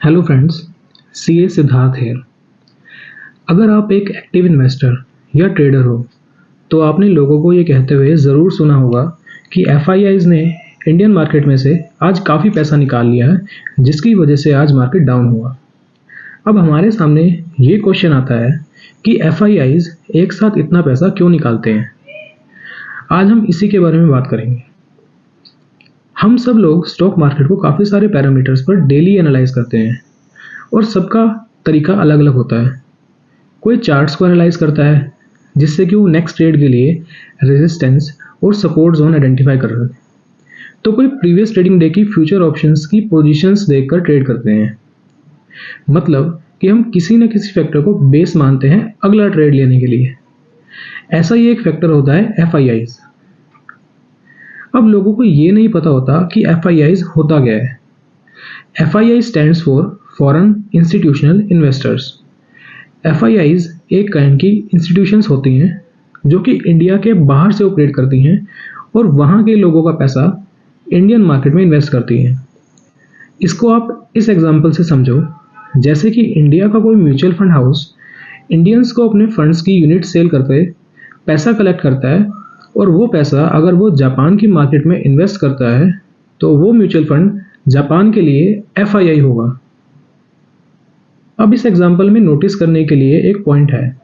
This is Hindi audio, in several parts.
हेलो फ्रेंड्स, सीए सिद्धार्थ है। अगर आप एक एक्टिव इन्वेस्टर या ट्रेडर हो तो आपने लोगों को ये कहते हुए ज़रूर सुना होगा कि एफआईआईज़ ने इंडियन मार्केट में से आज काफ़ी पैसा निकाल लिया है, जिसकी वजह से आज मार्केट डाउन हुआ। अब हमारे सामने ये क्वेश्चन आता है कि एफआईआईज़ एक साथ इतना पैसा क्यों निकालते हैं। आज हम इसी के बारे में बात करेंगे। हम सब लोग स्टॉक मार्केट को काफ़ी सारे पैरामीटर्स पर डेली एनालाइज करते हैं और सबका तरीका अलग अलग होता है। कोई चार्ट्स को एनालाइज करता है जिससे कि वो नेक्स्ट ट्रेड के लिए रेजिस्टेंस और सपोर्ट जोन आइडेंटिफाई कर रहे हैं, तो कोई प्रीवियस ट्रेडिंग डे की फ्यूचर ऑप्शंस की पोजीशंस देखकर ट्रेड करते हैं। मतलब कि हम किसी न किसी फैक्टर को बेस मानते हैं अगला ट्रेड लेने के लिए। ऐसा ही एक फैक्टर होता है एफआईआईज़। अब लोगों को ये नहीं पता होता कि एफआईआईज़ होता क्या है। FII stands for foreign institutional investors. FIIs एक काइंड की इंस्टीट्यूशंस होती हैं जो कि इंडिया के बाहर से ऑपरेट करती हैं और वहाँ के लोगों का पैसा इंडियन मार्केट में इन्वेस्ट करती हैं। इसको आप इस एग्जांपल से समझो, जैसे कि इंडिया का कोई म्यूचुअल फंड हाउस इंडियंस को अपने फंड्स की यूनिट सेल करके पैसा कलेक्ट करता है और वो पैसा अगर वो जापान की मार्केट में इन्वेस्ट करता है तो वो म्यूचुअल फंड जापान के लिए एफआईआई होगा। अब इस एग्जांपल में नोटिस करने के लिए एक पॉइंट है।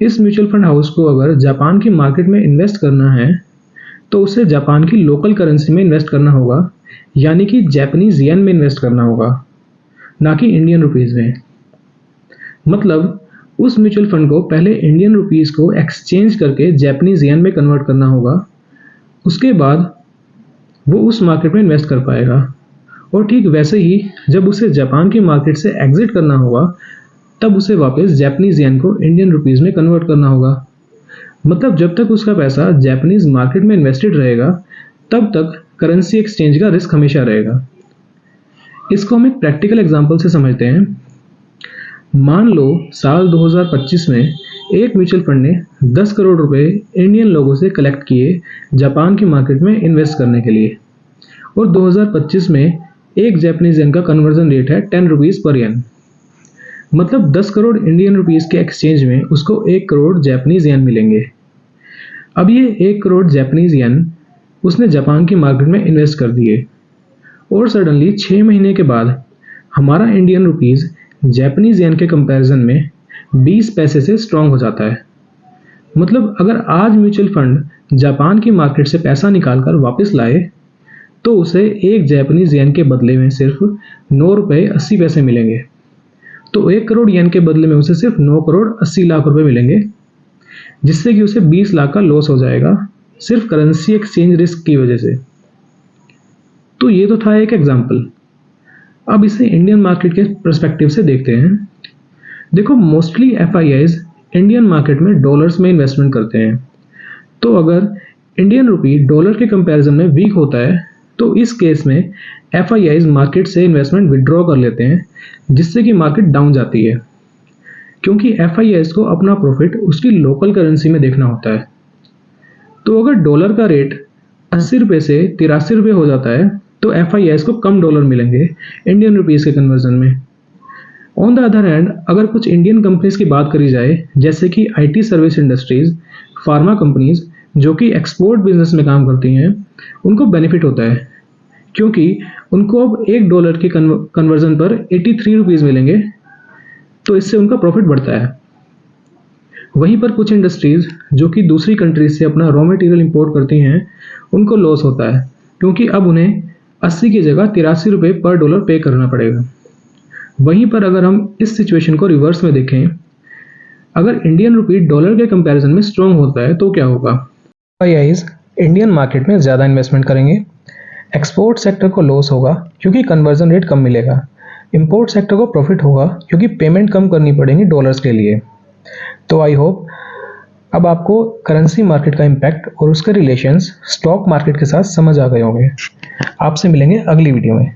इस म्यूचुअल फंड हाउस को अगर जापान की मार्केट में इन्वेस्ट करना है तो उसे जापान की लोकल करेंसी में इन्वेस्ट करना होगा, यानी कि जापानीज येन में इन्वेस्ट करना होगा, ना कि इंडियन रुपीज़ में। मतलब उस म्यूचुअल फंड को पहले इंडियन रुपीज़ को एक्सचेंज करके जापानीज येन में कन्वर्ट करना होगा, उसके बाद वो उस मार्केट में इन्वेस्ट कर पाएगा। और ठीक वैसे ही जब उसे जापान की मार्केट से एग्जिट करना होगा तब उसे वापस जापानीज येन को इंडियन रुपीज़ में कन्वर्ट करना होगा। मतलब जब तक उसका पैसा जापानीज मार्केट में इन्वेस्टेड रहेगा तब तक करेंसी एक्सचेंज का रिस्क हमेशा रहेगा। इसको हम एक प्रैक्टिकल एग्जांपल से समझते हैं। मान लो साल 2025 में एक म्यूचुअल फंड ने 10 करोड़ रुपए इंडियन लोगों से कलेक्ट किए जापान की मार्केट में इन्वेस्ट करने के लिए, और 2025 में एक जापानीज येन का कन्वर्जन रेट है 10 रुपीज़ पर येन। मतलब 10 करोड़ इंडियन रुपीज़ के एक्सचेंज में उसको 1 करोड़ जापानीज येन मिलेंगे। अब ये 1 करोड़ जापानीज येन उसने जापान की मार्केट में इन्वेस्ट कर दिए और सडनली 6 महीने के बाद हमारा इंडियन रुपीज़ जापानीज येन के कंपैरिजन में 20 पैसे से स्ट्रांग हो जाता है। मतलब अगर आज म्यूचुअल फंड जापान की मार्केट से पैसा निकालकर वापस लाए तो उसे एक जापानीज येन के बदले में सिर्फ 9 रुपये 80 पैसे मिलेंगे। तो 1 करोड़ येन के बदले में उसे सिर्फ 9 करोड़ 80 लाख रुपए मिलेंगे, जिससे कि उसे 20 लाख का लॉस हो जाएगा सिर्फ करेंसी एक्सचेंज रिस्क की वजह से। तो ये तो था एक एग्जांपल। अब इसे इंडियन मार्केट के पर्सपेक्टिव से देखते हैं। देखो, मोस्टली एफआईआईज़ इंडियन मार्केट में डॉलर्स में इन्वेस्टमेंट करते हैं। तो अगर इंडियन रुपी डॉलर के कंपैरिजन में वीक होता है तो इस केस में एफआईआईज़ मार्केट से इन्वेस्टमेंट विड्रॉ कर लेते हैं, जिससे कि मार्केट डाउन जाती है, क्योंकि एफआईआईज़ को अपना प्रॉफिट उसकी लोकल करेंसी में देखना होता है। तो अगर डॉलर का रेट 80 रुपये से 83 रुपये हो जाता है तो एफआईआईज़ को कम डॉलर मिलेंगे इंडियन रुपीज़ के कन्वर्जन में। ऑन द अदर हैंड अगर कुछ इंडियन कंपनीज की बात करी जाए, जैसे कि IT service industries, pharma companies जो कि एक्सपोर्ट बिजनेस में काम करती हैं, उनको बेनिफिट होता है क्योंकि उनको अब $1 के कन्वर्जन पर 83 रुपीज़ मिलेंगे, तो इससे उनका प्रॉफिट बढ़ता है। वहीं पर कुछ इंडस्ट्रीज जो कि दूसरी कंट्रीज से अपना रॉ मटेरियल इंपोर्ट करती हैं, उनको लॉस होता है क्योंकि अब उन्हें 80 की जगह 83 रुपये पर डॉलर पे करना पड़ेगा। वहीं पर अगर हम इस सिचुएशन को रिवर्स में देखें, अगर इंडियन रुपी डॉलर के कंपैरिजन में स्ट्रांग होता है तो क्या होगा? एफआईआईज़ इंडियन मार्केट में ज़्यादा इन्वेस्टमेंट करेंगे। एक्सपोर्ट सेक्टर को लॉस होगा क्योंकि कन्वर्जन रेट कम मिलेगा। इंपोर्ट सेक्टर को प्रॉफिट होगा क्योंकि पेमेंट कम करनी पड़ेगी डॉलर्स के लिए। तो आई होप अब आपको करेंसी मार्केट का इम्पैक्ट और उसके रिलेशंस स्टॉक मार्केट के साथ समझ आ गए होंगे। आपसे मिलेंगे अगली वीडियो में।